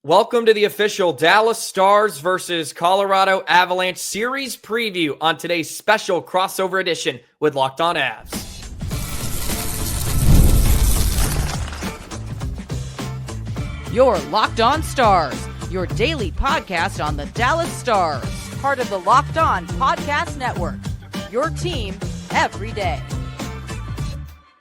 Welcome to the official Dallas Stars versus Colorado Avalanche Series Preview on today's special crossover edition with Locked On Avs. Your Locked On Stars, your daily podcast on the Dallas Stars, part of the Locked On Podcast Network, your team every day.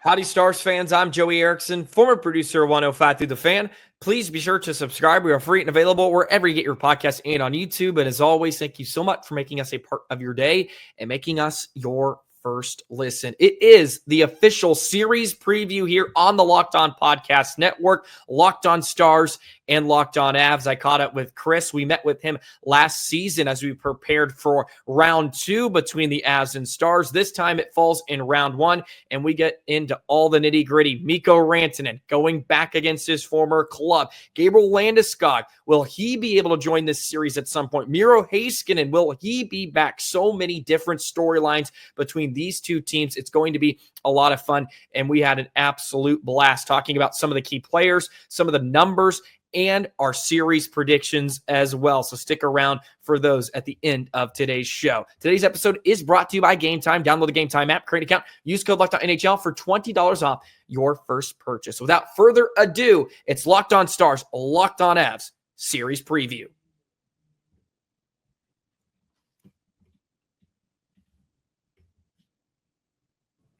Howdy, Stars fans. I'm Joey Erickson, former producer of 105 Through the Fan. Please be sure to subscribe. We are free and available wherever you get your podcasts and on YouTube. And as always, thank you so much for making us a part of your day and making us your first listen. It is the official series preview here on the Locked On Podcast Network, Locked On Stars and Locked On Avs. I caught up with Chris. We met with him last season as we prepared for round 2 between the Avs and Stars. This time it falls in round 1, and we get into all the nitty-gritty. Mikko Rantanen going back against his former club. Gabriel Landeskog, will he be able to join this series at some point? Miro Heiskanen, will he be back? So many different storylines between these two teams. It's going to be a lot of fun, and we had an absolute blast talking about some of the key players, some of the numbers, and our series predictions as well. So stick around for those at the end of today's show. Today's episode is brought to you by Game Time. Download the Game Time app, create an account, use code LOCKEDONNHL for $20 off your first purchase. Without further ado, it's Locked On Stars, Locked On Avs Series Preview.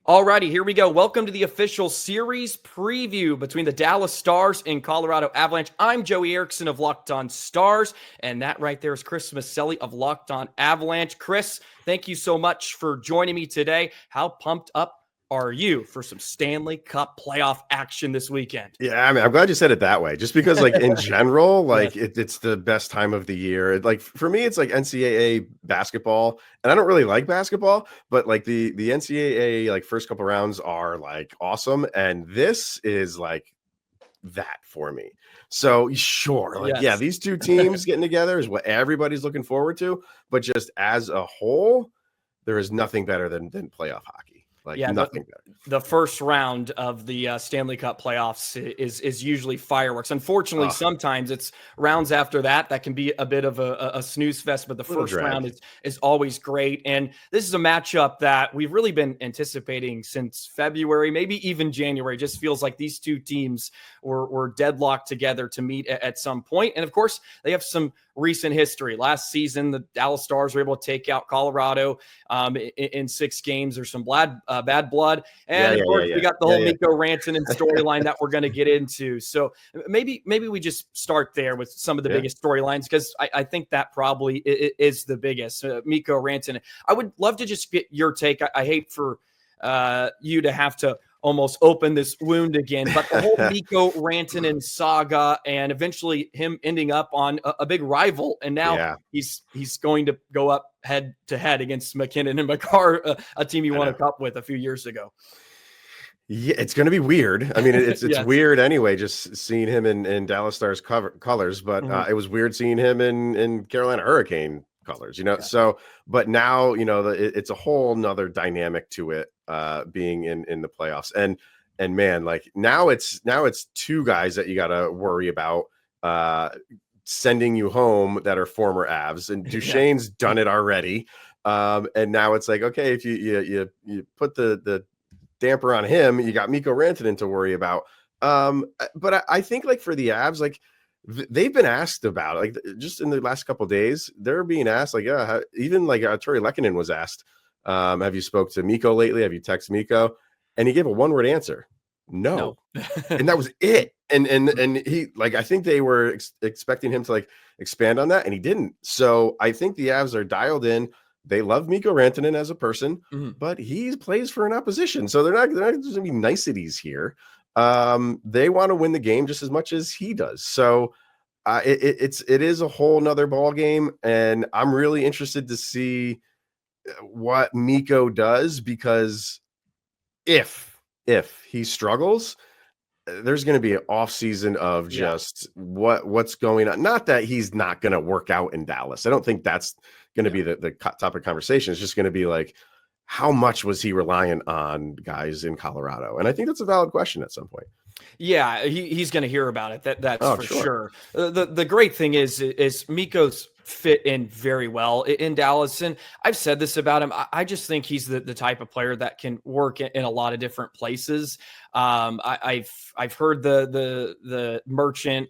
Alrighty, here we go. Welcome to the official series preview between the Dallas Stars and Colorado Avalanche. I'm Joey Erickson of Locked On Stars, and that right there is Chris Micieli of Locked On Avalanche. Chris, thank you so much for joining me today. How pumped up are you for some Stanley Cup playoff action this weekend? Yeah, I mean, I'm glad you said it that way. Just because, like, in general, like, it's the best time of the year. Like, for me, it's like NCAA basketball, and I don't really like basketball, but like the NCAA like first couple rounds are like awesome, and this is like that for me. So sure, like yeah, these two teams getting together is what everybody's looking forward to. But just as a whole, there is nothing better than playoff hockey. Like nothing better. The first round of the Stanley Cup playoffs is usually fireworks. Unfortunately, sometimes it's rounds after that can be a bit of a snooze fest, but the first round is always great. And this is a matchup that we've really been anticipating since February, maybe even January. It just feels like these two teams were deadlocked together to meet at some point. And of course, they have some recent history. Last season, the Dallas Stars were able to take out Colorado in 6 games. There's some bad blood. And of course, we got the whole Mikko Rantanen storyline that we're going to get into. So maybe we just start there with some of the biggest storylines, because I think that probably is the biggest. Mikko Rantanen. I would love to just get your take. I hate for you to have to almost open this wound again, but the whole Mikko Rantanen saga and eventually him ending up on a big rival, and now he's going to go up head to head against McKinnon and Makar, a team he won a cup with a few years ago. Yeah, it's going to be weird. I mean, it's weird anyway, just seeing him in Dallas Stars colors, but it was weird seeing him in Carolina Hurricane colors, you know? So, but now, you know, it's a whole nother dynamic to it, being in the playoffs. And man, like now it's 2 guys that you got to worry about, sending you home that are former Avs, and Duchene's done it already. And now it's like, okay, if you put the damper on him, you got Mikko Rantanen to worry about. But I think like for the Avs, like they've been asked about it. Like just in the last couple of days, they're being asked, like, even like Tori Lehkonen was asked, have you spoke to Mikko lately? Have you texted Mikko? And he gave a 1-word answer. No. And that was it. And he, like, I think they were expecting him to like expand on that, and he didn't. So I think the Avs are dialed in. They love Mikko Rantanen as a person, but he plays for an opposition. So they're not going to be niceties here. They want to win the game just as much as he does. So it is a whole nother ball game, and I'm really interested to see what Mikko does, because if he struggles, there's going to be an off season of just what's going on. Not that he's not going to work out in Dallas. I don't think that's going to be the topic conversation. It's just going to be like, how much was he reliant on guys in Colorado? And I think that's a valid question at some point. Yeah, he's going to hear about it. That's for sure. sure. The great thing is Mikko's fit in very well in Dallas, and I've said this about him. I just think he's the type of player that can work in a lot of different places. I've heard the merchant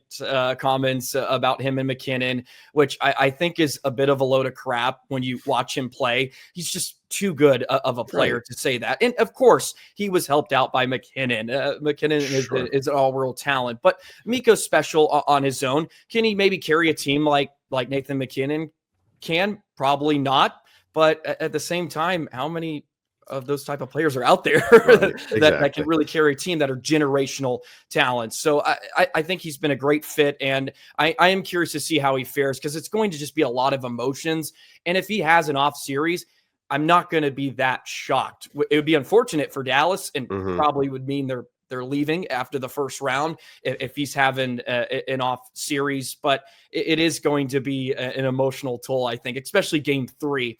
comments about him and McKinnon, which I think is a bit of a load of crap when you watch him play. He's just too good of a player to say that. And of course, he was helped out by McKinnon. McKinnon is an all-world talent, but Mikko's special on his own. Can he maybe carry a team like Nathan McKinnon can? Probably not. But at the same time, how many of those type of players are out there that can really carry a team that are generational talents? So I think he's been a great fit, and I am curious to see how he fares, because it's going to just be a lot of emotions. And if he has an off series, I'm not going to be that shocked. It would be unfortunate for Dallas, and probably would mean they're leaving after the first round if he's having an off series. But it is going to be an emotional toll, I think, especially game 3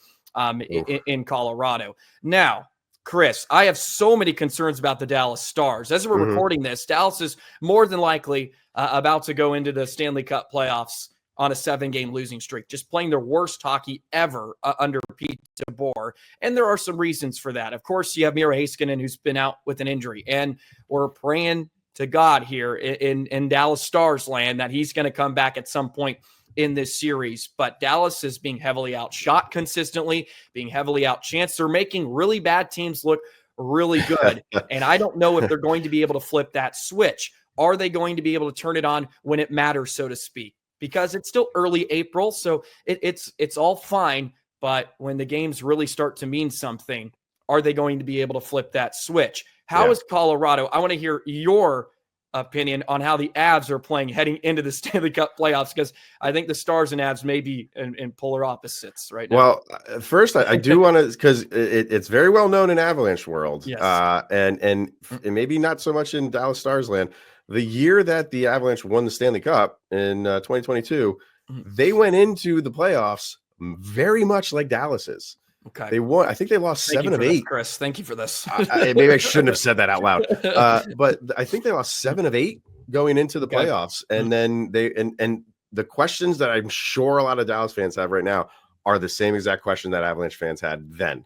in Colorado. Now, Chris, I have so many concerns about the Dallas Stars. As we're recording this, Dallas is more than likely about to go into the Stanley Cup playoffs on a 7-game losing streak, just playing their worst hockey ever under Pete DeBoer. And there are some reasons for that. Of course, you have Miro Heiskanen, who's been out with an injury, and we're praying to God here in Dallas Stars land that he's going to come back at some point in this series. But Dallas is being heavily outshot consistently, being heavily outchanced. They're making really bad teams look really good. And I don't know if they're going to be able to flip that switch. Are they going to be able to turn it on when it matters, so to speak? Because it's still early April, so it's all fine. But when the games really start to mean something, are they going to be able to flip that switch? How is Colorado? I want to hear your opinion on how the Avs are playing heading into the Stanley Cup playoffs, because I think the Stars and Avs may be in polar opposites right now. Well, first, I do want to, because it's very well known in Avalanche world, and maybe not so much in Dallas Stars land. The year that the Avalanche won the Stanley Cup in 2022, they went into the playoffs very much like Dallas is. Okay. They won. I think they lost 7 of 8. Chris, thank you for this. Maybe I shouldn't have said that out loud. But I think they lost 7 of 8 going into the playoffs. And then and the questions that I'm sure a lot of Dallas fans have right now are the same exact question that Avalanche fans had then.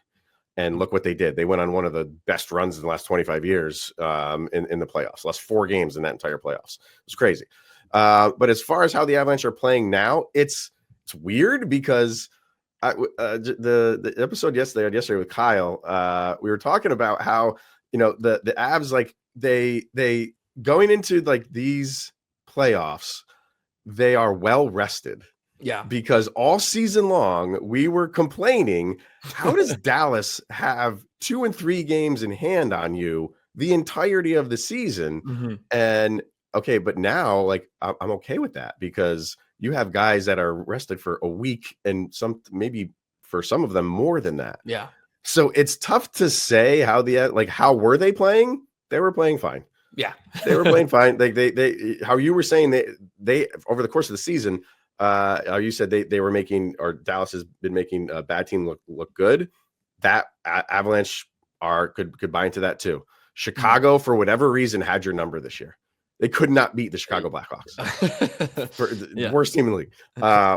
And look what they did. They went on one of the best runs in the last 25 years in the playoffs. Lost 4 games in that entire playoffs. It was crazy. But as far as how the Avalanche are playing now, it's weird, because the episode yesterday with Kyle, we were talking about how, the Avs, like they going into like these playoffs, they are well rested. Yeah, because all season long we were complaining, how does Dallas have 2 and 3 games in hand on you the entirety of the season? And okay, but now, like, I'm okay with that, because you have guys that are rested for a week, and maybe for some of them more than that. Yeah. So it's tough to say how how were they playing? They were playing fine. Yeah, they were playing fine. They how you were saying they over the course of the season. You said they were making, or Dallas has been making a bad team look good. That Avalanche could buy into that too. Chicago, for whatever reason, had your number this year. They could not beat the Chicago Blackhawks. Worst team in the league,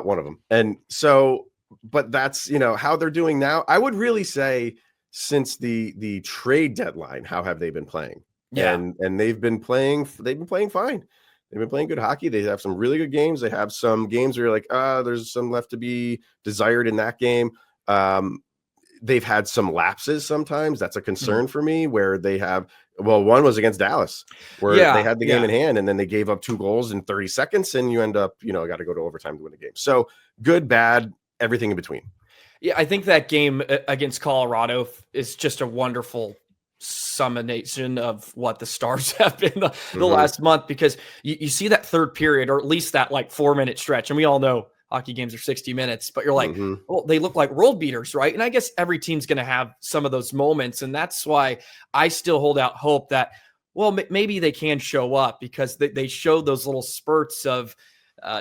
one of them. And so, but that's how they're doing now. I would really say, since the trade deadline, how have they been playing? Yeah, and they've been playing fine. They've been playing good hockey. They have some really good games. They have some games where you're like, there's some left to be desired in that game. They've had some lapses sometimes. That's a concern for me, where they have, one was against Dallas, where they had the game in hand, and then they gave up 2 goals in 30 seconds, and you end up, got to go to overtime to win the game. So good, bad, everything in between. Yeah, I think that game against Colorado is just a wonderful summation of what the Stars have been the last month, because you see that third period, or at least that like 4-minute stretch, and we all know hockey games are 60 minutes, but you're like, well, they look like world beaters, right? And I guess every team's going to have some of those moments, and that's why I still hold out hope that, well, maybe they can show up, because they showed those little spurts of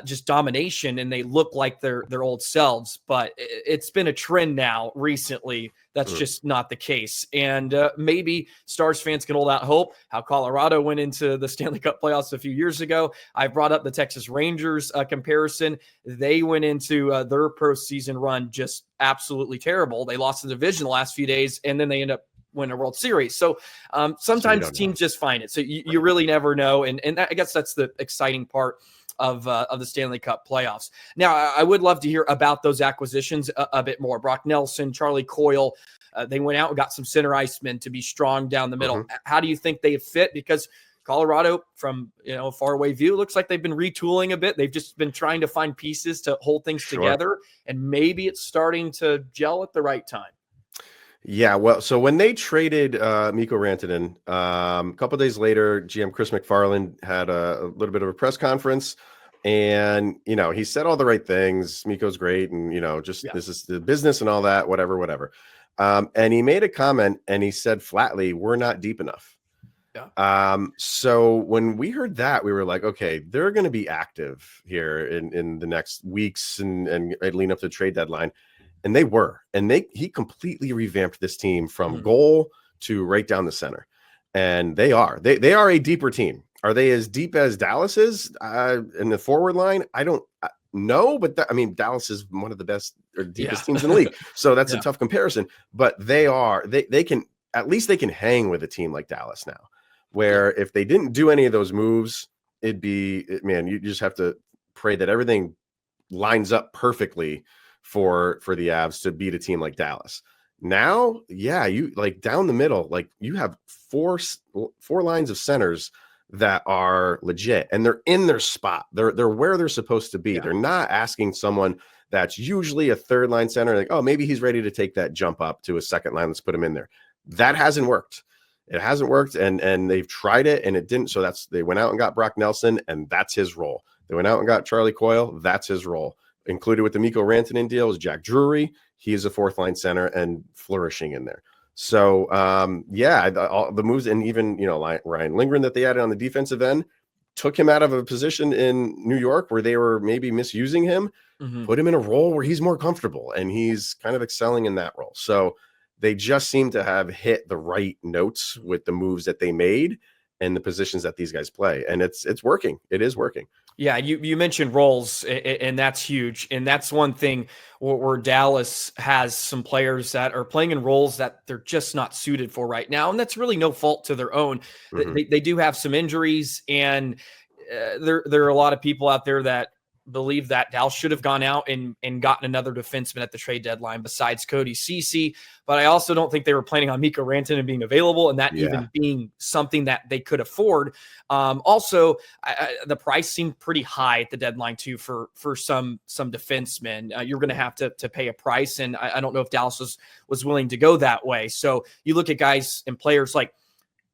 just domination, and they look like their old selves. But it's been a trend now recently that's just not the case. And maybe Stars fans can hold out hope. How Colorado went into the Stanley Cup playoffs a few years ago. I brought up the Texas Rangers comparison. They went into their postseason run just absolutely terrible. They lost the division the last few days, and then they end up win a World Series. So sometimes teams just find it. So you really never know. And I guess that's the exciting part of the Stanley Cup playoffs. Now, I would love to hear about those acquisitions a bit more. Brock Nelson, Charlie Coyle, they went out and got some center icemen to be strong down the middle. How do you think they fit? Because Colorado, from a faraway view, looks like they've been retooling a bit. They've just been trying to find pieces to hold things together, and maybe it's starting to gel at the right time. Yeah, well, so when they traded Mikko Rantanen, a couple of days later, GM Chris McFarland had a little bit of a press conference, and he said all the right things. Mikko's great, and this is the business and all that, whatever. And he made a comment, and he said flatly, "We're not deep enough." Yeah. So when we heard that, we were like, okay, they're going to be active here in the next weeks and leading up to the trade deadline. And they were, and he completely revamped this team from goal to right down the center. And they are a deeper team. Are they as deep as Dallas is in the forward line? I don't know, but Dallas is one of the best or deepest teams in the league. So that's a tough comparison, but they can hang with a team like Dallas now, where if they didn't do any of those moves, you just have to pray that everything lines up perfectly for the Avs to beat a team like Dallas. Now, you like down the middle, like you have four lines of centers that are legit, and they're in their spot. They're where they're supposed to be. Yeah. They're not asking someone that's usually a third line center, like, oh, maybe he's ready to take that jump up to a second line. Let's put him in there. That hasn't worked. It hasn't worked, and they've tried it, and it didn't. So they went out and got Brock Nelson, and that's his role. They went out and got Charlie Coyle. That's his role. Included with the Mikko Rantanen deal is Jack Drury. He is a fourth line center and flourishing in there. So, all the moves, and even, Ryan Lindgren that they added on the defensive end took him out of a position in New York where they were maybe misusing him, put him in a role where he's more comfortable, and he's kind of excelling in that role. So they just seem to have hit the right notes with the moves that they made and the positions that these guys play. And it's working. It is working. Yeah, you mentioned roles, and that's huge. And that's one thing where Dallas has some players that are playing in roles that they're just not suited for right now. And that's really no fault to their own. They do have some injuries, and there are a lot of people out there that believe that Dallas should have gone out and gotten another defenseman at the trade deadline besides Cody Ceci. But I also don't think they were planning on Mikko Rantanen being available and that even being something that they could afford. Also, the price seemed pretty high at the deadline too for some defensemen. You're going to have to pay a price, and I don't know if Dallas was willing to go that way. So you look at guys and players like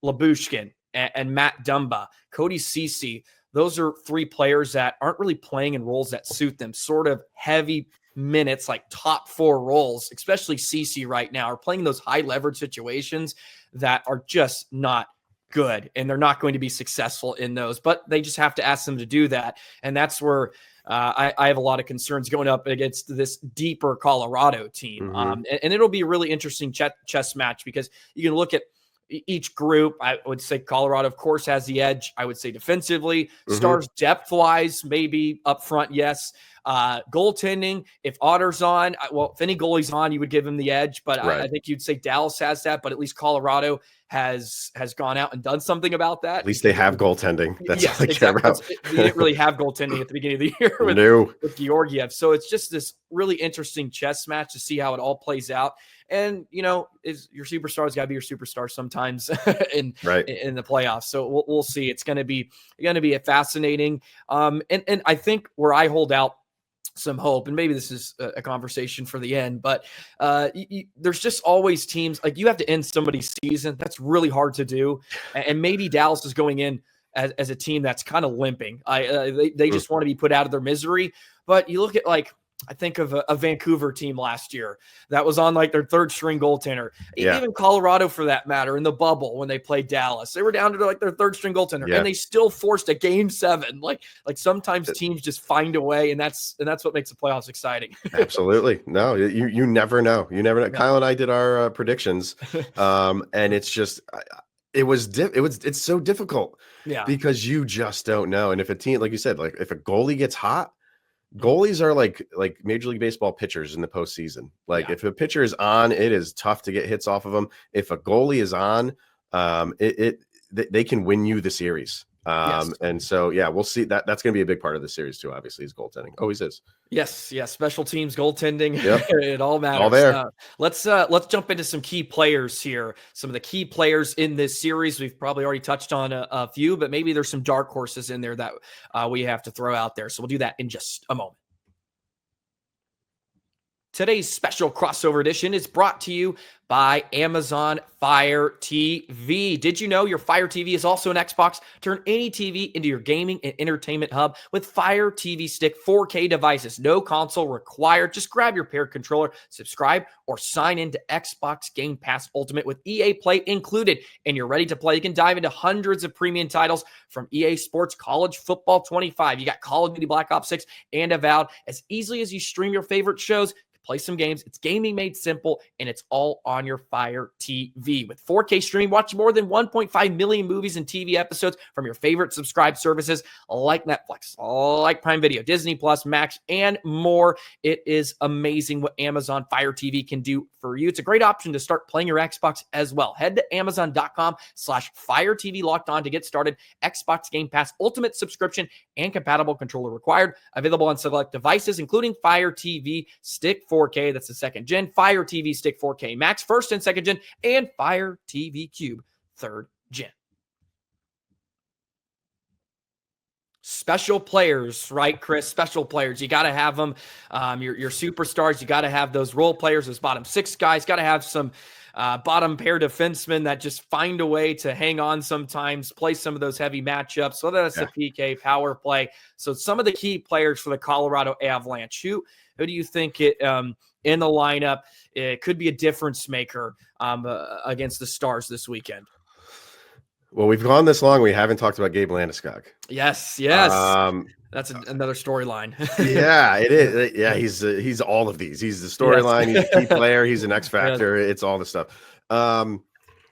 Labushkin and Matt Dumba, Cody Ceci. Those are three players that aren't really playing in roles that suit them, sort of heavy minutes, like top four roles, especially Ceci right now, are playing those high leverage situations that are just not good, and they're not going to be successful in those, but they just have to ask them to do that. And that's where I have a lot of concerns going up against this deeper Colorado team. And it'll be a really interesting chess match, because you can look at each group. I would say Colorado, of course, has the edge. I would say defensively, Stars depth-wise, maybe up front, yes. Goaltending, if Otter's on, if any goalie's on, you would give him the edge. But I think you'd say Dallas has that, but at least Colorado has gone out and done something about that. At least they have goaltending. That's all they care about. They didn't really have goaltending at the beginning of the year with Georgiev. So it's just this really interesting chess match to see how it all plays out. And, is your superstar's got to be your superstar sometimes in the playoffs. So we'll see. It's going to be a fascinating. And I think where I hold out some hope, and maybe this is a conversation for the end, but there's just always teams, like, you have to end somebody's season. That's really hard to do. And maybe Dallas is going in as a team that's kind of limping. They just want to be put out of their misery. But you look at, like, I think of a Vancouver team last year that was on like their third string goaltender. Yeah. Even Colorado, for that matter, in the bubble when they played Dallas, they were down to like their third string goaltender, and they still forced a game 7. Like sometimes teams just find a way, and that's what makes the playoffs exciting. Absolutely. No, you never know. You never know. Yeah. Kyle and I did our predictions, and it's just it's so difficult. Yeah, because you just don't know. And if a team, like you said, like if a goalie gets hot. Goalies are like Major League Baseball pitchers in the postseason. Like if a pitcher is on, it is tough to get hits off of them. If a goalie is on, they can win you the series. And so we'll see that's going to be a big part of the series too. Obviously, is goaltending. Always is. Yes, special teams, goaltending. Yep. It all matters. All there. Let's jump into some key players here. Some of the key players in this series. We've probably already touched on a few, but maybe there's some dark horses in there that we have to throw out there. So we'll do that in just a moment. Today's special crossover edition is brought to you by Amazon Fire TV. Did you know your Fire TV is also an Xbox? Turn any TV into your gaming and entertainment hub with Fire TV Stick 4K devices. No console required. Just grab your paired controller, subscribe, or sign into Xbox Game Pass Ultimate with EA Play included, and you're ready to play. You can dive into hundreds of premium titles from EA Sports College Football 25. You got Call of Duty Black Ops 6 and Avowed. As easily as you stream your favorite shows, play some games. It's gaming made simple, and it's all on your Fire TV. With 4K stream, watch more than 1.5 million movies and TV episodes from your favorite subscribed services like Netflix, like Prime Video, Disney Plus, Max, and more. It is amazing what Amazon Fire TV can do for you. It's a great option to start playing your Xbox as well. Head to Amazon.com/Fire TV Locked On to get started. Xbox Game Pass Ultimate subscription and compatible controller required. Available on select devices, including Fire TV Stick 4K, that's the second gen, Fire TV Stick 4K Max, first and second gen, and Fire TV Cube, third gen. Special players, right, Chris? Special players. You got to have them. Your superstars, you got to have those role players, those bottom 6 guys. Got to have some bottom pair defensemen that just find a way to hang on sometimes, play some of those heavy matchups, whether that's a PK, power play. So some of the key players for the Colorado Avalanche. Who do you think in the lineup it could be a difference maker against the Stars this weekend? Well, we've gone this long. We haven't talked about Gabe Landeskog. Yes. That's another storyline. Yeah, it is. Yeah, he's all of these. He's the storyline. He's a key player. He's an X factor. Yes. It's all the stuff. And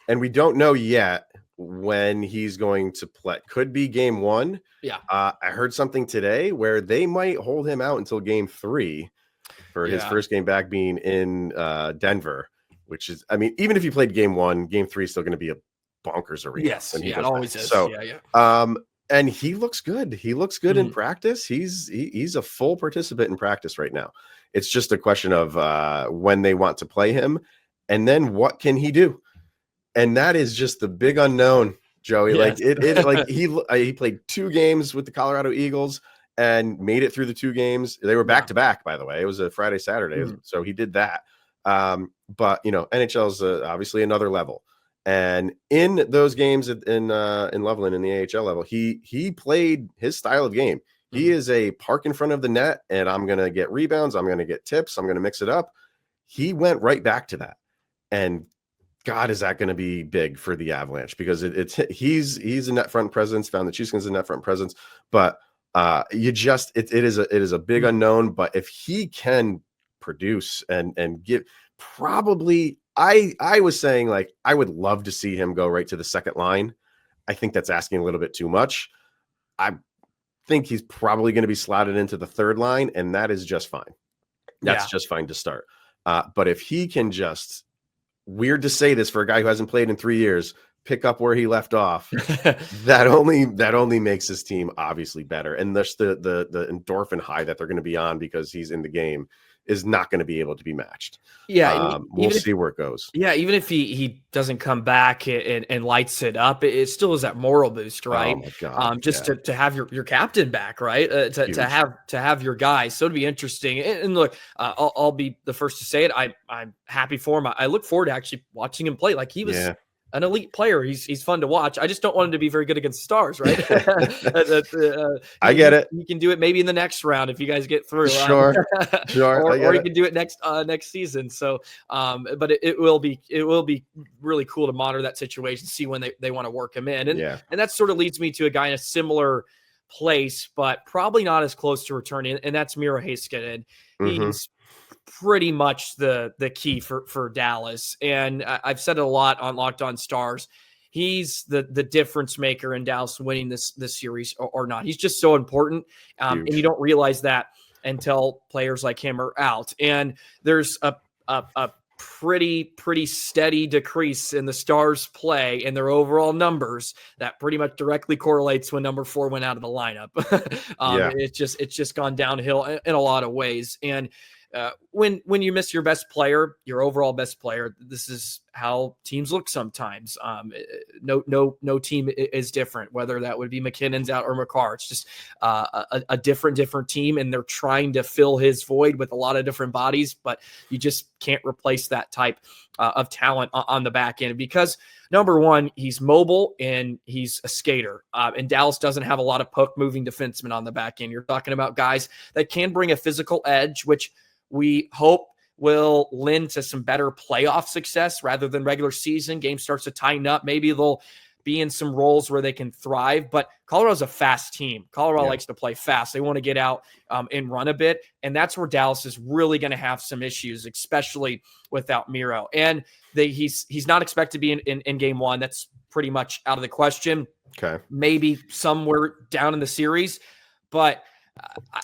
we don't know yet when he's going to play. Could be game 1. Yeah. I heard something today where they might hold him out until game 3 for his first game back being in Denver, which is, I mean, even if he played game 1, game 3 is still going to be a bonkers arena. Yes, it always is. So, and he looks good. He looks good in practice. He's a full participant in practice right now. It's just a question of when they want to play him, and then what can he do? And that is just the big unknown, Joey. Yes. Like he played 2 games with the Colorado Eagles and made it through the 2 games. They were back to back, by the way. It was a Friday, Saturday, so he did that. But NHL is obviously another level. And in those games in Loveland in the AHL level, he played his style of game. He is a park in front of the net, and I'm going to get rebounds. I'm going to get tips. I'm going to mix it up. He went right back to that. And God, is that going to be big for the Avalanche, because he's a net front presence. Found that Cheeskin's a net front presence, but it is a big unknown. But if he can produce and give, probably. I was saying, like, I would love to see him go right to the second line. I think that's asking a little bit too much. I think he's probably going to be slotted into the third line, and that is just fine. That's just fine to start. But if he can just, weird to say this for a guy who hasn't played in 3 years, pick up where he left off, that only makes his team obviously better. And there's the endorphin high that they're going to be on because he's in the game is not going to be able to be matched. Yeah. We'll see where it goes. Yeah. Even if he doesn't come back and lights it up, it still is that moral boost, right? Oh my God. To have your captain back, right? To have your guys. So it'd be interesting. And look, I'll be the first to say it. I'm happy for him. I look forward to actually watching him play. Like he was an elite player. He's fun to watch. I just don't want him to be very good against the Stars, right? I get it. You can do it maybe in the next round if you guys get through. Sure. Or you can do it next season. So, but it will be really cool to monitor that situation, see when they want to work him in, and that sort of leads me to a guy in a similar place, but probably not as close to returning, and that's Miro Heiskanen. He's pretty much the key for Dallas. And I've said it a lot on Locked On Stars. He's the difference maker in Dallas winning this series or not. He's just so important. And you don't realize that until players like him are out. And there's a pretty steady decrease in the Stars play and their overall numbers that pretty much directly correlates when number 4 went out of the lineup. It's just gone downhill in a lot of ways. And when you miss your best player, your overall best player, this is how teams look sometimes. No team is different, whether that would be McKinnon's out or Makar. It's just a different team, and they're trying to fill his void with a lot of different bodies, but you just can't replace that type of talent on the back end because, number one, he's mobile and he's a skater. And Dallas doesn't have a lot of puck-moving defensemen on the back end. You're talking about guys that can bring a physical edge, which we hope will lend to some better playoff success rather than regular season. Game starts to tighten up. Maybe they'll be in some roles where they can thrive. But Colorado's a fast team. Colorado likes to play fast. They want to get out and run a bit. And that's where Dallas is really going to have some issues, especially without Miro. And he's not expected to be in game 1. That's pretty much out of the question. Okay. Maybe somewhere down in the series. But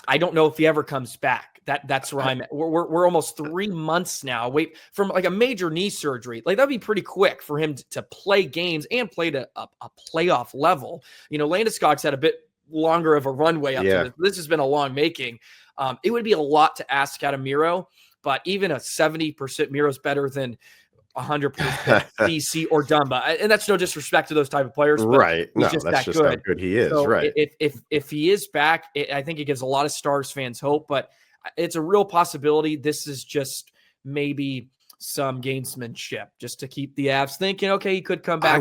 I don't know if he ever comes back. That's where I'm at. We're almost 3 months now away from like a major knee surgery. Like that'd be pretty quick for him to play games and play to a playoff level. Landeskog's had a bit longer of a runway up to this. This has been a long making. It would be a lot to ask out of Miro, but even a 70% Miro is better than 100% DC or Dumba. And that's no disrespect to those type of players. But right. No, that's just how good he is. So right. If he is back, I think it gives a lot of Stars fans hope, but it's a real possibility. This is just maybe some gamesmanship just to keep the Avs thinking, okay, he could come back.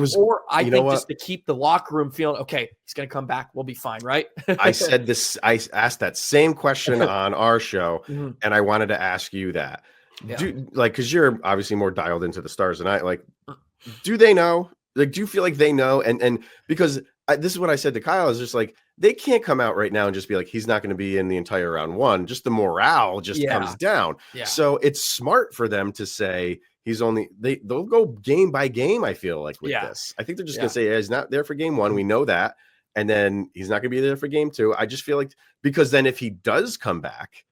I think just to keep the locker room feeling, okay, he's going to come back. We'll be fine, right? I asked that same question on our show, and I wanted to ask you that. Yeah. Because you're obviously more dialed into the Stars than I. Do they know? Do you feel like they know? And because this is what I said to Kyle, is just they can't come out right now and just be like, he's not going to be in the entire round 1. Just the morale comes down. Yeah. So it's smart for them to say they'll go game by game. I feel like with this, I think they're just going to say he's not there for game 1. We know that. And then he's not going to be there for game 2. I just feel like, because then if he does come back,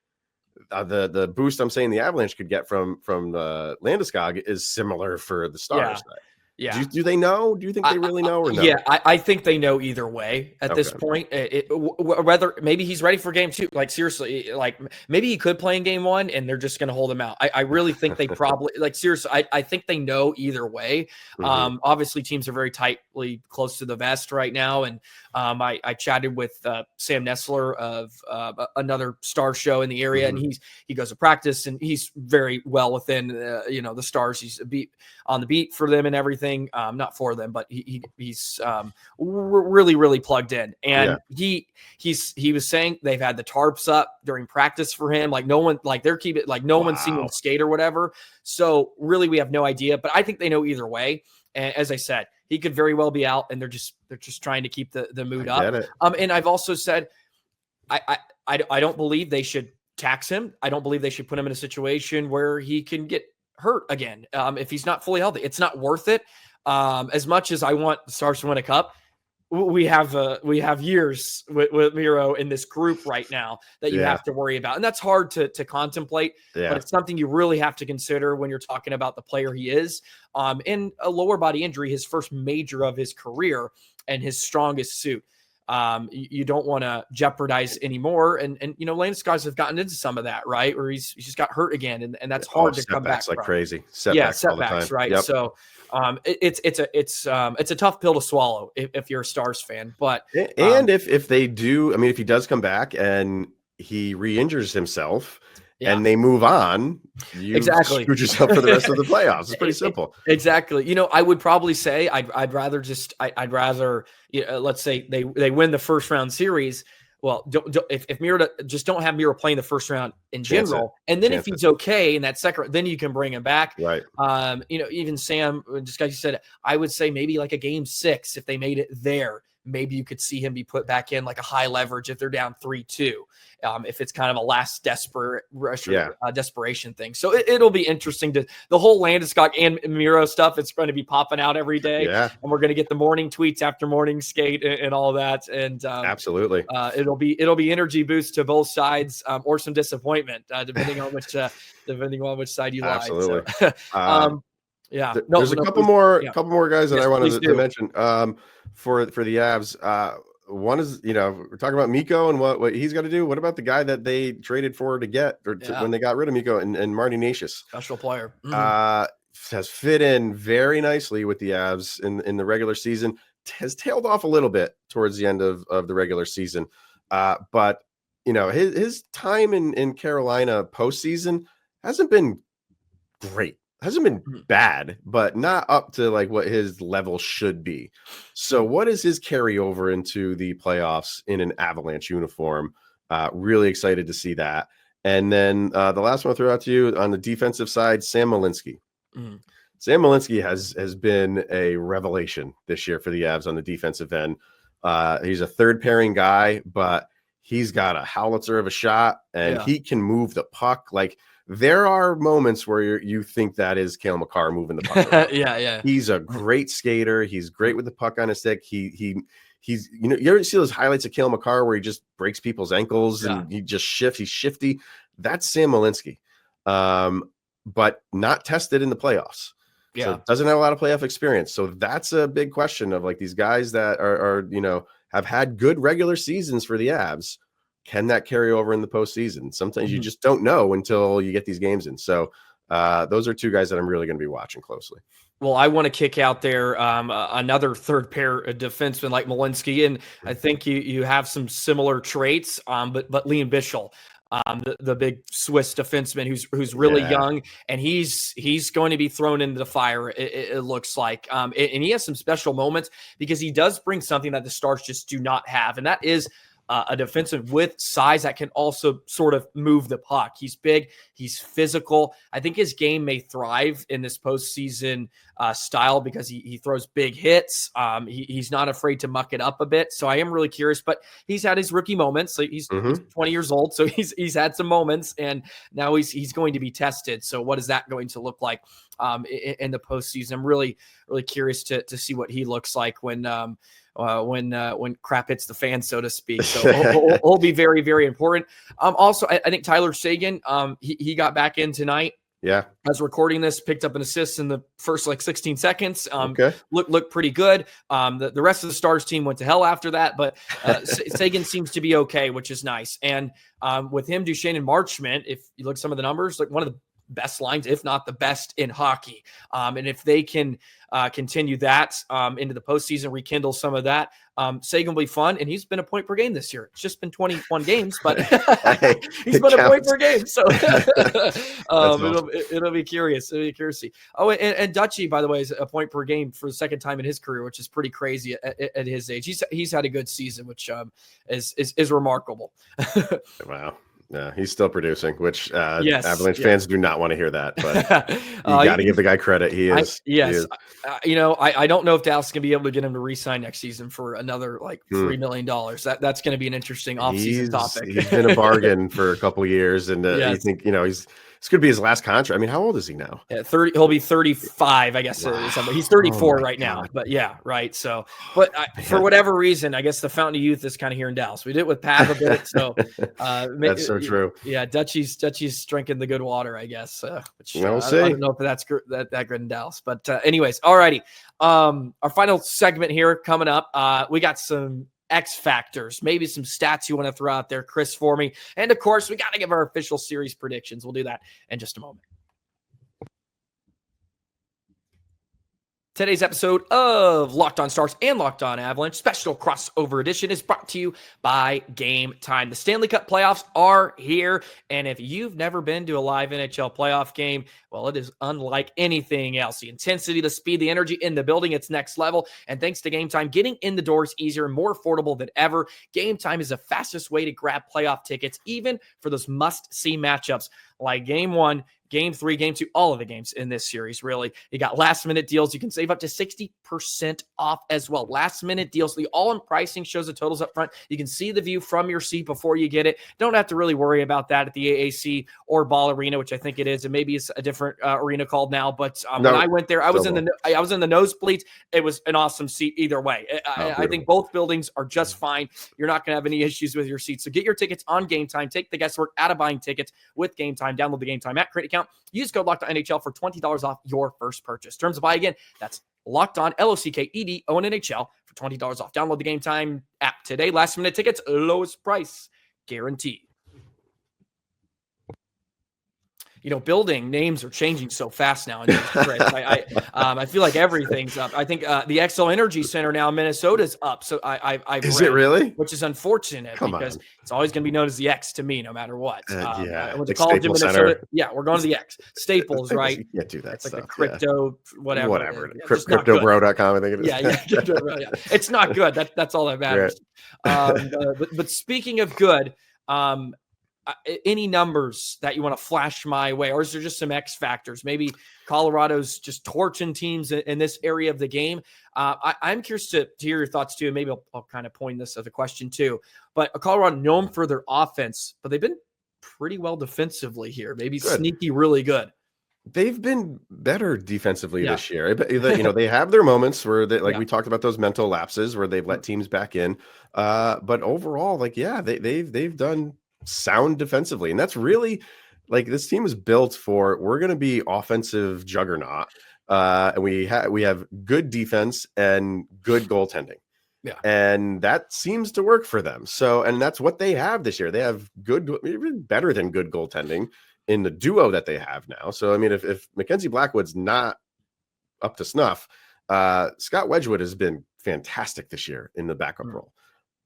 the boost I'm saying the Avalanche could get from the Landeskog is similar for the Stars. Yeah. Do they know? Do you think they really know or no? Yeah, I think they know either way at this point. Whether maybe he's ready for game 2. Seriously, maybe he could play in game 1 and they're just going to hold him out. I really think they probably seriously. I think they know either way. Obviously, teams are very tightly close to the vest right now, and I chatted with Sam Nessler of another Star show in the area, and he goes to practice, and he's very well within the Stars. He's on the beat for them and everything. Not for them, but he's really plugged in. And he was saying they've had the tarps up during practice for him. No one, they're keeping it, no one's seen him skate or whatever. So really, we have no idea. But I think they know either way. And as I said, he could very well be out, and they're just trying to keep the mood up. And I've also said I don't believe they should tax him. I don't believe they should put him in a situation where he can get hurt again if he's not fully healthy. It's not worth it. As much as I want the Stars to win a cup, we have years with Miro in this group right now that you have to worry about, and that's hard to contemplate. But it's something you really have to consider when you're talking about the player he is. In a lower body injury, his first major of his career and his strongest suit. You don't want to jeopardize anymore. And Landeskog have gotten into some of that, right? Where he's just got hurt again, and that's hard to come back from. Crazy. Setbacks all the time. Right? Yep. So it's a tough pill to swallow if you're a Stars fan. But if they do, if he does come back and he re-injures himself, and they move on, you screwed yourself for the rest of the playoffs. It's pretty simple. Exactly. I would probably say I'd rather let's say they win the first round series. Well, if Miro just don't have Miro playing the first round in general, and then if he's okay in that second, then you can bring him back. Right. Even Sam, just like you said, I would say maybe like a game 6 if they made it there. Maybe you could see him be put back in like a high leverage if they're down 3-2. If it's kind of a last desperation thing. So it'll be interesting the whole Landeskog and Miro stuff. It's going to be popping out every day. Yeah. And we're going to get the morning tweets after morning skate and all that. And absolutely. It'll be energy boost to both sides, or some disappointment, depending on which side you lie. Absolutely. So, there's a couple more guys that I wanted to mention for the Avs. One is, we're talking about Mikko and what he's got to do. What about the guy that they traded for when they got rid of Mikko and Marty Nashis? Special player. Has fit in very nicely with the Avs in the regular season. Has tailed off a little bit towards the end of the regular season. But his time in Carolina postseason hasn't been great. Hasn't been bad, but not up to like what his level should be. So what is his carryover into the playoffs in an Avalanche uniform? Really excited to see that. And then the last one I'll throw out to you on the defensive side, Sam Malinski. Sam Malinski has been a revelation this year for the Avs on the defensive end. He's a third pairing guy, but he's got a howitzer of a shot and he can move the puck. Like, there are moments where you think that is Cale Makar moving the puck. Yeah. He's a great skater. He's great with the puck on his stick. He's you ever see those highlights of Cale Makar where he just breaks people's ankles and he just shifts. He's shifty. That's Sam Malinski, but not tested in the playoffs. Yeah, so doesn't have a lot of playoff experience. So that's a big question of like these guys that are have had good regular seasons for the Avs. Can that carry over in the postseason? Sometimes you just don't know until you get these games in. So those are two guys that I'm really going to be watching closely. Well, I want to kick out there another third pair defenseman like Malinski, and I think you have some similar traits. But Liam Bichsel, the big Swiss defenseman who's really young, and he's going to be thrown into the fire. It looks like, and he has some special moments because he does bring something that the Stars just do not have, and that is a defensive with size that can also sort of move the puck. He's big. He's physical. I think his game may thrive in this postseason style because he throws big hits. He's not afraid to muck it up a bit. So I am really curious, but he's had his rookie moments. So he's 20 years old. So he's had some moments and now he's going to be tested. So what is that going to look like in the postseason? I'm really, really curious to see what he looks like when crap hits the fan, so to speak. So he'll be very, very important. Also, I think Tyler Seguin, he got back in tonight. Yeah. As recording this, picked up an assist in the first 16 seconds. Looked pretty good. The rest of the Stars team went to hell after that, but Seguin seems to be okay, which is nice. And with him, Duchene and Marchment, if you look at some of the numbers, like one of the best lines, if not the best in hockey. And if they can continue that into the postseason, rekindle some of that, Seguin will be fun. And he's been a point per game this year. It's just been 21 games, but he's been a point per game. So it'll be curious. It'll be curious to see. Oh, and Duchene, by the way, is a point per game for the second time in his career, which is pretty crazy at his age. He's had a good season, which is remarkable. Wow. Yeah, he's still producing, which Avalanche fans do not want to hear that. But you got to give the guy credit. He is. He is. I don't know if Dallas can be able to get him to re-sign next season for another $3 million. That's going to be an interesting offseason topic. He's been a bargain for a couple of years, and you think this could be his last contract. I mean, how old is he now? Yeah, 30. He'll be 35, I guess. Wow. He's 34 right now. But yeah, right. So, but for whatever reason, I guess the fountain of youth is kind of here in Dallas. We did it with Pav a bit, so that's so true. Yeah, Dutchie's drinking the good water, I guess. Which we'll see. I don't know if that's that good in Dallas, but anyways, alrighty. Our final segment here coming up. We got some X factors, maybe some stats you want to throw out there, Chris, for me. And of course, we got to give our official series predictions. We'll do that in just a moment. Today's episode of Locked On Stars and Locked On Avalanche special crossover edition is brought to you by Game Time. The Stanley Cup playoffs are here, and if you've never been to a live NHL playoff game, well, it is unlike anything else. The intensity, the speed, the energy in the building, it's next level. And thanks to Game Time, getting in the door is easier and more affordable than ever. Game Time is the fastest way to grab playoff tickets, even for those must-see matchups like Game 1, Game 3, Game 2, all of the games in this series, really. You got last-minute deals. You can save up to 60% off as well. Last-minute deals. The all-in pricing shows the totals up front. You can see the view from your seat before you get it. Don't have to really worry about that at the AAC or Ball Arena, which I think it is, and maybe it's a different arena called now. But when I went there, I was in the nosebleeds. It was an awesome seat either way. I think both buildings are just fine. You're not going to have any issues with your seats. So get your tickets on Game Time. Take the guesswork out of buying tickets with Game Time. Download the Game Time app, create an account. Use code LOCKEDON NHL for $20 off your first purchase. Terms apply again. That's Locked On, LOCKEDON for $20 off. Download the Game Time app today. Last minute tickets, lowest price guaranteed. You know, building names are changing so fast now. I feel like everything's up. I think the XL Energy Center now in Minnesota is up. So I've is read, it really? Which is unfortunate because it's always going to be known as the X to me, no matter what. I went to college in Minnesota. Center. Yeah, we're going to the X. Staples, right? You can't do that. It's like the crypto, whatever. CryptoBro.com, I think it is. Yeah. It's not good. That's all that matters. Right. But speaking of good, any numbers that you want to flash my way, or is there just some X factors? Maybe Colorado's just torching teams in this area of the game. I'm curious to hear your thoughts too, and maybe I'll kind of point this as a question too. But Colorado known for their offense, but they've been pretty well defensively here. Maybe sneaky, really good. They've been better defensively this year. You know, they have their moments where they, we talked about those mental lapses where they've let teams back in. But overall, they've done sound defensively, and that's really this team is built for, we're going to be offensive juggernaut, and we have good defense and good goaltending, and that seems to work for them. So, and that's what they have this year. They have good, even better than good goaltending in the duo that they have now. So I mean, if Mackenzie Blackwood's not up to snuff, Scott Wedgwood has been fantastic this year in the backup role.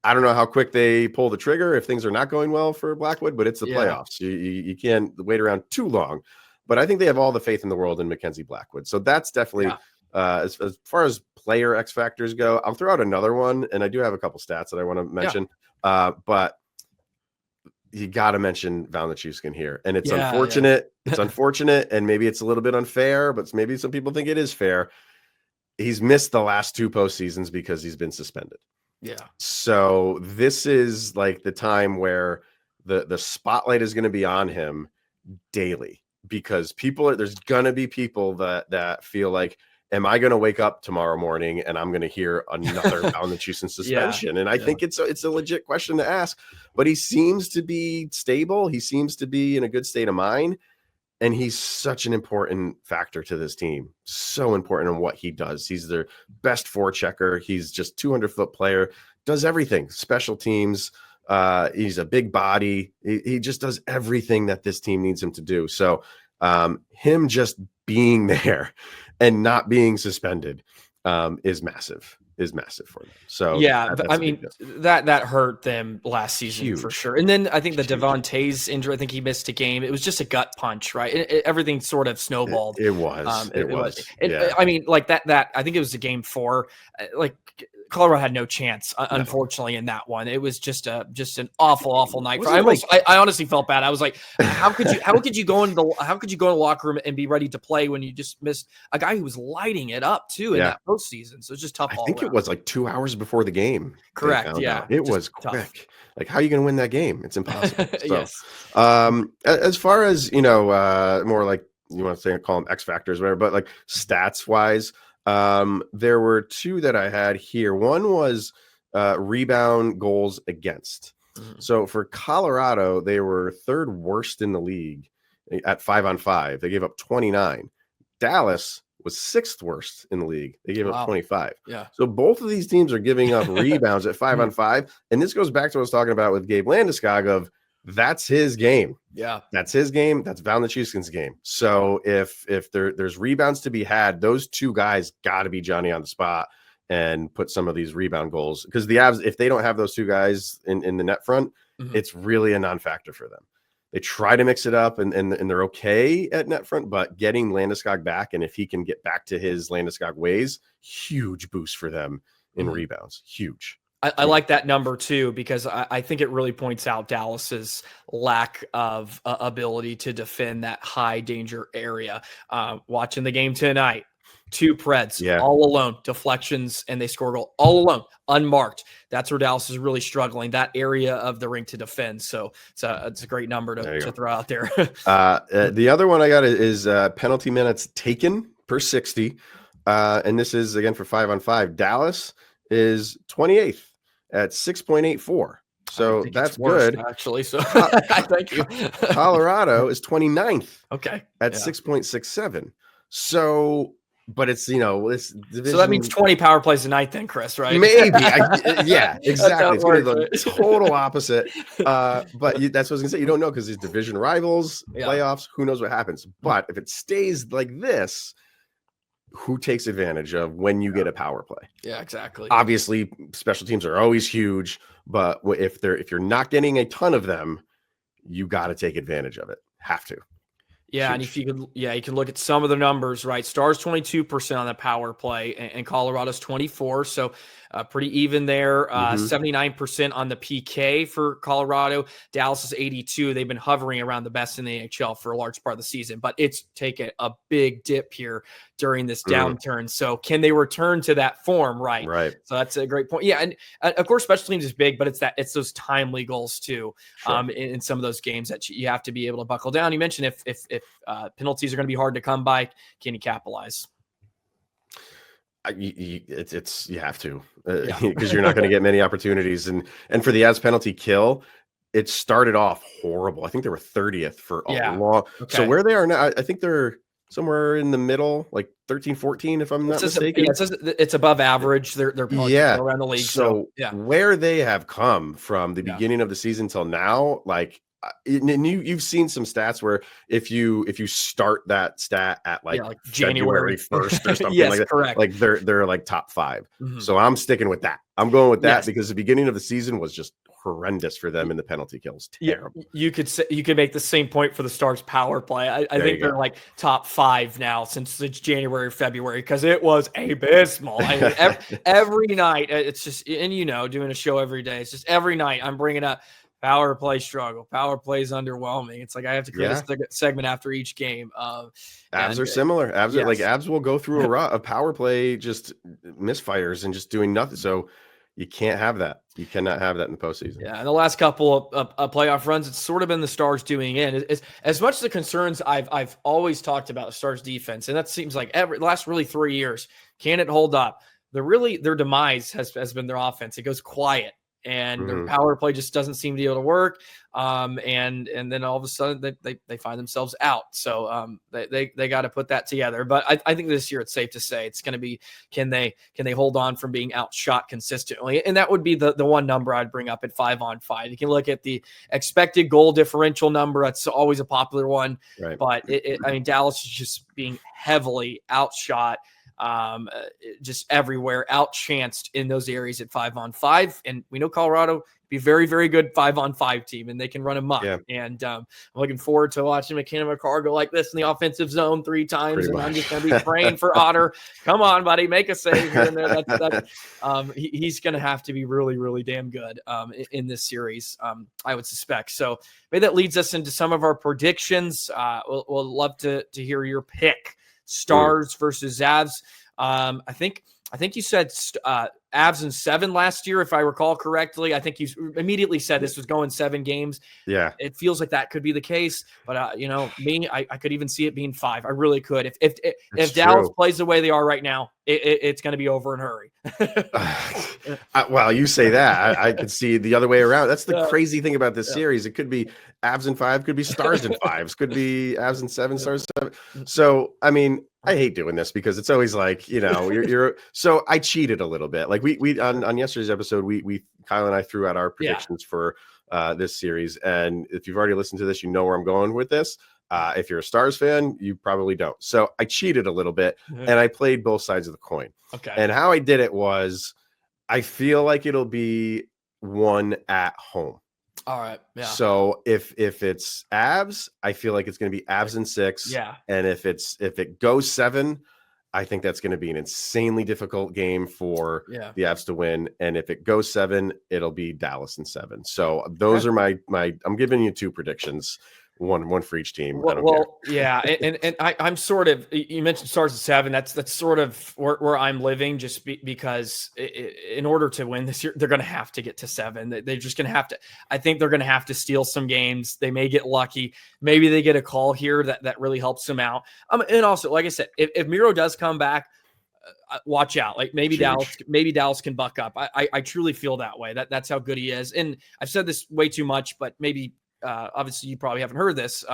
I don't know how quick they pull the trigger if things are not going well for Blackwood, but it's the playoffs. You can't wait around too long. But I think they have all the faith in the world in Mackenzie Blackwood. So that's definitely, as far as player X factors go, I'll throw out another one. And I do have a couple stats that I want to mention. But you got to mention Val Nichushkin here. And it's unfortunate. It's unfortunate. And maybe it's a little bit unfair, but maybe some people think it is fair. He's missed the last two postseasons because he's been suspended. Yeah. So this is like the time where the spotlight is going to be on him daily, because there's going to be people that feel like, am I going to wake up tomorrow morning and I'm going to hear another Val Nichushkin suspension? And I think it's a legit question to ask, but he seems to be stable. He seems to be in a good state of mind. And he's such an important factor to this team. So important in what he does. He's their best forechecker. He's just 200-foot player, does everything. Special teams. He's a big body. He just does everything that this team needs him to do. So him just being there and not being suspended is massive for them. So I mean, that hurt them last season for sure. And then I think the Devontae's injury, I think he missed a game. It was just a gut punch, right? Everything sort of snowballed. It was. I mean, like that. I think it was a game 4. Colorado had no chance, unfortunately, in that one. It was just an awful night. I honestly felt bad. I was like, how could you go into the locker room and be ready to play when you just missed a guy who was lighting it up too in that postseason? So it's just tough. I think it was like 2 hours before the game. Correct. Yeah, it was quick. Tough. Like, how are you going to win that game? It's impossible. So, yes. As far as more like you want to call them X factors, whatever, but like stats wise. There were 2 that I had here. One was rebound goals against. Mm-hmm. So for Colorado, they were 3rd worst in the league at 5-on-5. They gave up 29. Dallas was 6th worst in the league. They gave up 25. Yeah. So both of these teams are giving up rebounds at 5-on-5. And this goes back to what I was talking about with Gabe Landeskog of that's his game. Yeah. That's his game. That's Val Nichushkin's game. So if there's rebounds to be had, those two guys got to be Johnny on the spot and put some of these rebound goals, because the Avs, if they don't have those two guys in the net front, it's really a non-factor for them. They try to mix it up and they're okay at net front, but getting Landeskog back, and if he can get back to his Landeskog ways, huge boost for them in rebounds. Huge. I like that number too, because I think it really points out Dallas's lack of ability to defend that high danger area. Watching the game tonight, 2 Preds all alone, deflections, and they score a goal all alone, unmarked. That's where Dallas is really struggling, that area of the rink to defend. So it's a great number to throw out there. The other one I got is penalty minutes taken per 60. And this is, again, for 5-on-5. Dallas is 28th at 6.84. So that's worse, good. Actually, so thank you. Colorado is 29th. Okay. At 6.67. So, but it's, this division. So that means 20 power plays a night then, Chris, right? Maybe. Yeah, exactly. It's going to be the total opposite. But that's what I was going to say. You don't know, because these division rivals, playoffs, who knows what happens. But if it stays like this, who takes advantage of when you get a power play? Yeah, exactly. Obviously, special teams are always huge, but if you're not getting a ton of them, you got to take advantage of it. Have to. Yeah, and if you could, you can look at some of the numbers, right? Stars 22% on the power play, and Colorado's 24%, so pretty even there. 79% on the PK for Colorado. Dallas is 82%. They've been hovering around the best in the NHL for a large part of the season, but it's taken a big dip here during this downturn. So can they return to that form? Right. So that's a great point. Yeah, and of course, special teams is big, but it's those timely goals too. In some of those games that you have to be able to buckle down. You mentioned if penalties are going to be hard to come by, can you capitalize? You have to, because you're not going to get many opportunities. And for the Avs penalty kill, it started off horrible. I think they were 30th for a long. Okay. So where they are now, I think they're somewhere in the middle, like 13, 14, if I'm not mistaken. It's above average. They're around the league. So where they have come from the beginning of the season till now, like, and you've seen some stats where if you start that stat at like January 1st or something like that, correct. Like they're like top 5. So I'm sticking with that. I'm going with that because the beginning of the season was just horrendous for them in the penalty kills. Terrible. You could make the same point for the Stars power play. I think they're like top 5 now since it's January, February, because it was abysmal. Every night it's just, and doing a show every day, it's just every night I'm bringing up power play struggle. Power play is underwhelming. It's like I have to create a segment after each game. Avs are similar. Avs will go through a power play, just misfires and just doing nothing. So you can't have that. You cannot have that in the postseason. Yeah, and the last couple of playoff runs, it's sort of been the Stars doing it. As much as the concerns I've always talked about the Stars defense, and that seems like the last really 3 years, can it hold up? Their demise has been their offense. It goes quiet. And their power play just doesn't seem to be able to work. And then all of a sudden they find themselves out. So they got to put that together. But I think this year it's safe to say it's going to be, can they hold on from being outshot consistently? And that would be the one number I'd bring up at 5-on-5. You can look at the expected goal differential number. That's always a popular one. Right. But Dallas is just being heavily outshot. Just everywhere, outchanced in those areas at 5-on-5. And we know Colorado be a very, very good 5-on-5 team, and they can run amok. Yeah. And I'm looking forward to watching McKinnon and Makar go like this in the offensive zone 3 times. Pretty much. I'm just going to be praying for Otter. Come on, buddy, make a save here and there. He's going to have to be really, really damn good in this series, I would suspect. So maybe that leads us into some of our predictions. We'll love to hear your pick. Stars versus Avs. I think you said Avs in 7 last year, if I recall correctly. I think you immediately said this was going 7 games. Yeah, it feels like that could be the case. But I could even see it being 5. I really could. If Dallas plays the way they are right now, it's going to be over in a hurry. Well, you say that. I could see the other way around. That's the crazy thing about this series. It could be Avs in 5, could be Stars in 5s, could be Avs in 7, Stars in 7. So, I hate doing this because it's always like, you're so I cheated a little bit. Like we on yesterday's episode, we Kyle and I threw out our predictions for this series. And if you've already listened to this, you know where I'm going with this. If you're a Stars fan, you probably don't. So I cheated a little bit and I played both sides of the coin. Okay. And how I did it was I feel like it'll be one at home. All right. Yeah. So if it's Avs, I feel like it's going to be Avs in 6. Yeah. And if it goes 7, I think that's going to be an insanely difficult game for the Avs to win. And if it goes 7, it'll be Dallas in 7. So those are my I'm giving you 2 predictions. One for each team. Yeah, and I'm sort of, you mentioned Stars at 7. That's sort of where I'm living, just because in order to win this year, they're going to have to get to 7. They're just going to have to. I think they're going to have to steal some games. They may get lucky. Maybe they get a call here that really helps them out. And also, like I said, if Miro does come back, watch out. Like maybe Dallas can buck up. I truly feel that way. That's how good he is. And I've said this way too much, but maybe. Obviously, you probably haven't heard this,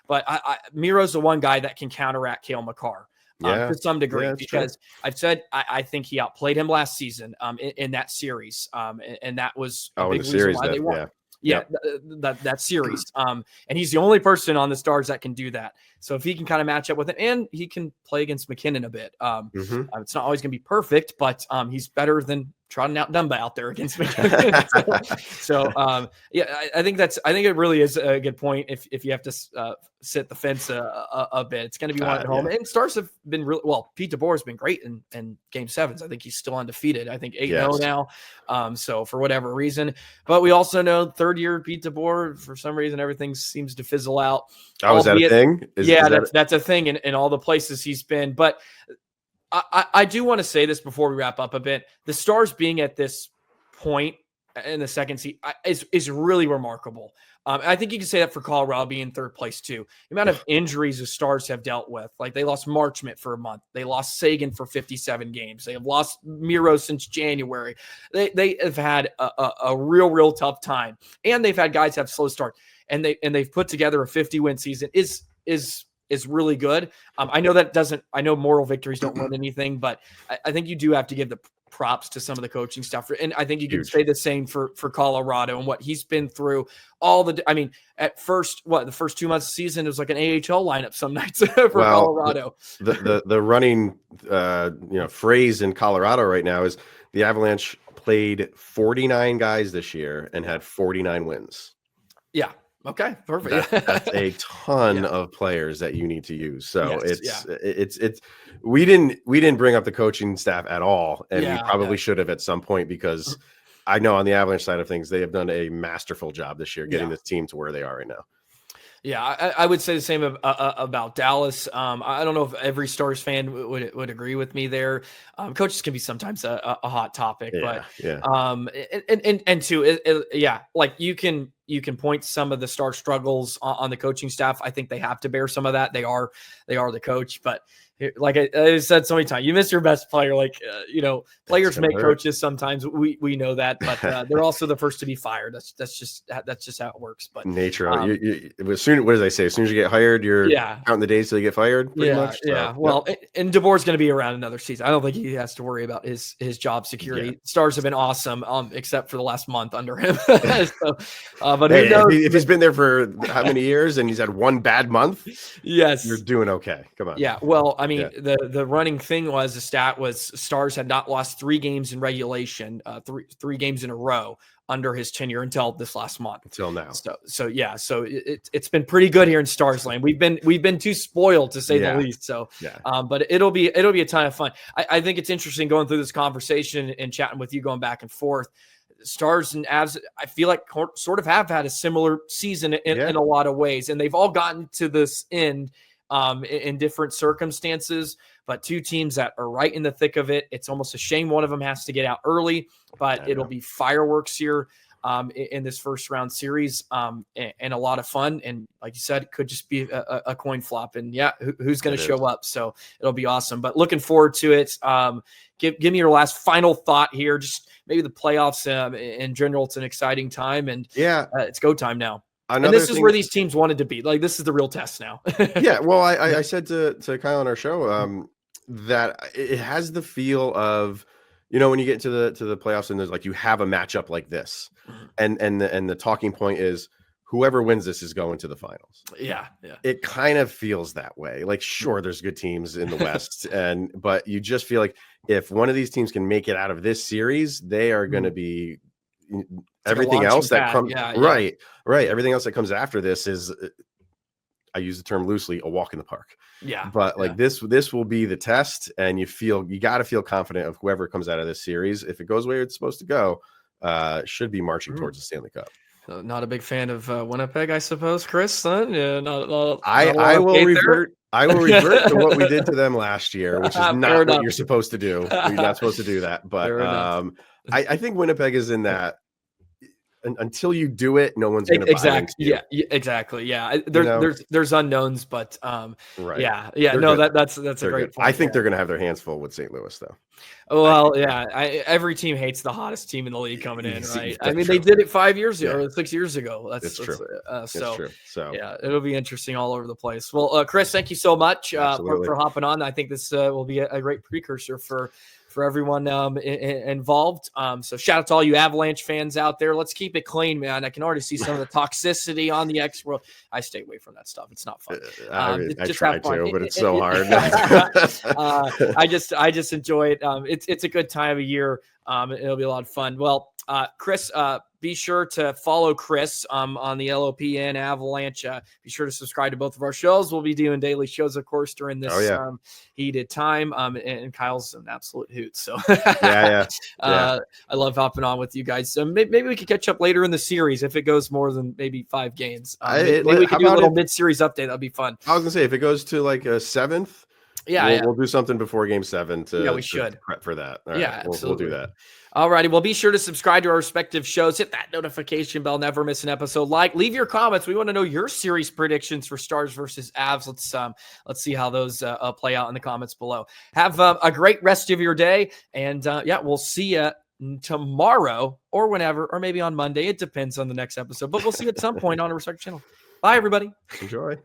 but Miro's the one guy that can counteract Cale Makar to some degree, because I've said I think he outplayed him last season in that series, and that was a big reason why they won. That series. And he's the only person on the Stars that can do that. So if he can kind of match up with it, and he can play against McKinnon a bit, it's not always going to be perfect, but he's better than trotting out Dumba out there against McKinnon. I think it really is a good point. If you have to sit the fence a bit, it's going to be one at home. And Stars have been really well. Pete DeBoer has been great in Game 7s. I think he's still undefeated. I think 8-0 now. So for whatever reason, but we also know third-year Pete DeBoer, for some reason, everything seems to fizzle out. Oh, is that a thing? That's a thing in all the places he's been. But I do want to say this before we wrap up a bit. The Stars being at this point in the second seed is really remarkable. I think you can say that for Colorado being in third place too. The amount of injuries the Stars have dealt with, like they lost Marchment for a month. They lost Sagan for 57 games. They have lost Miro since January. They have had a real tough time, and they've had guys have slow start. And they've put together a 50-win season is really good. I know moral victories don't win anything, but I think you do have to give the props to some of the coaching stuff. And I think you can say the same for Colorado and what he's been through. At first, the first 2 months of the season, it was like an AHL lineup some nights for Colorado. The running phrase in Colorado right now is the Avalanche played 49 guys this year and had 49 wins. Yeah. Okay, perfect. That's a ton of players that you need to use. So we didn't bring up the coaching staff at all, and we probably should have at some point, because I know on the Avalanche side of things, they have done a masterful job this year getting this team to where they are right now. Yeah, I would say the same about Dallas. I don't know if every Stars fan would agree with me there. Coaches can be sometimes a hot topic, like you can point to some of the Star struggles on the coaching staff. I think they have to bear some of that. They are the coach, but like I said so many times, you miss your best player. Players make coaches sometimes. We know that, but they're also the first to be fired. That's just how it works. But nature. What does they say? As soon as you get hired, you're counting the days till you get fired. Pretty much. So, well, and DeBoer's going to be around another season. I don't think he has to worry about his job security. Yeah. Stars have been awesome, except for the last month under him. But if he's been there for how many years and he's had one bad month, yes, you're doing okay. Come on. Yeah. Well, the running thing was, the stat was Stars had not lost 3 games in regulation, three games in a row under his tenure until this last month. Until now. So it's been pretty good here in Stars land. We've been too spoiled, to say the least. So, but it'll be a ton of fun. I think it's interesting going through this conversation and chatting with you, going back and forth. Stars and Avs, I feel like sort of have had a similar season in a lot of ways, and they've all gotten to this end in different circumstances, but 2 teams that are right in the thick of it. It's almost a shame one of them has to get out early, but it'll be fireworks here in this first round series, and a lot of fun. And like you said, it could just be a coin flop, and who's going to show up. So it'll be awesome, but looking forward to it. Give me your last final thought here. Just maybe the playoffs in general. It's an exciting time, and it's go time now. And this is where these teams wanted to be. Like, this is the real test now. Well, I said to Kyle on our show that it has the feel of, when you get to the playoffs and there's like you have a matchup like this, and the talking point is whoever wins this is going to the finals. Yeah. It kind of feels that way. Like, sure, there's good teams in the West, but you just feel like if one of these teams can make it out of this series, they are going to be everything else that comes. Right. Everything else that comes after this is, I use the term loosely, a walk in the park. Yeah. But like this will be the test, and you got to feel confident of whoever comes out of this series. If it goes where it's supposed to go, should be marching towards the Stanley Cup. So not a big fan of Winnipeg, I suppose, Chris. Then yeah, I will revert. I will revert to what we did to them last year, which is not what you're supposed to do. You're not supposed to do that. But I think Winnipeg is in that. Until you do it, no one's going to buy into you. Yeah, exactly. Yeah, there's unknowns, but right. Yeah. No, that's a great point. I think they're going to have their hands full with St. Louis, though. Well, yeah, every team hates the hottest team in the league coming in, right? I mean, they did it 5 years ago or 6 years ago. That's true. It's true. So yeah, it'll be interesting all over the place. Well, Chris, thank you so much for hopping on. I think this will be a great precursor for everyone involved. So shout out to all you Avalanche fans out there. Let's keep it clean, man. I can already see some of the toxicity on the X world. I stay away from that stuff. It's not fun. I try to, but it's so hard. I just enjoy it. It's a good time of year. It'll be a lot of fun. Well, Chris, be sure to follow Chris on the LOP and Avalanche. Be sure to subscribe to both of our shows. We'll be doing daily shows, of course, during this heated time. And Kyle's an absolute hoot. So I love hopping on with you guys. So maybe we could catch up later in the series if it goes more than maybe 5 games. Maybe we could do a little mid-series update. That'd be fun. I was gonna say if it goes to like a 7th. We'll do something before Game 7 to prep for that. All right, absolutely. We'll do that. All righty. Well, be sure to subscribe to our respective shows. Hit that notification bell. Never miss an episode. Leave your comments. We want to know your series predictions for Stars versus Avs. Let's see how those play out in the comments below. Have a great rest of your day, and we'll see you tomorrow or whenever, or maybe on Monday. It depends on the next episode, but we'll see you at some point on our respective channel. Bye, everybody. Enjoy.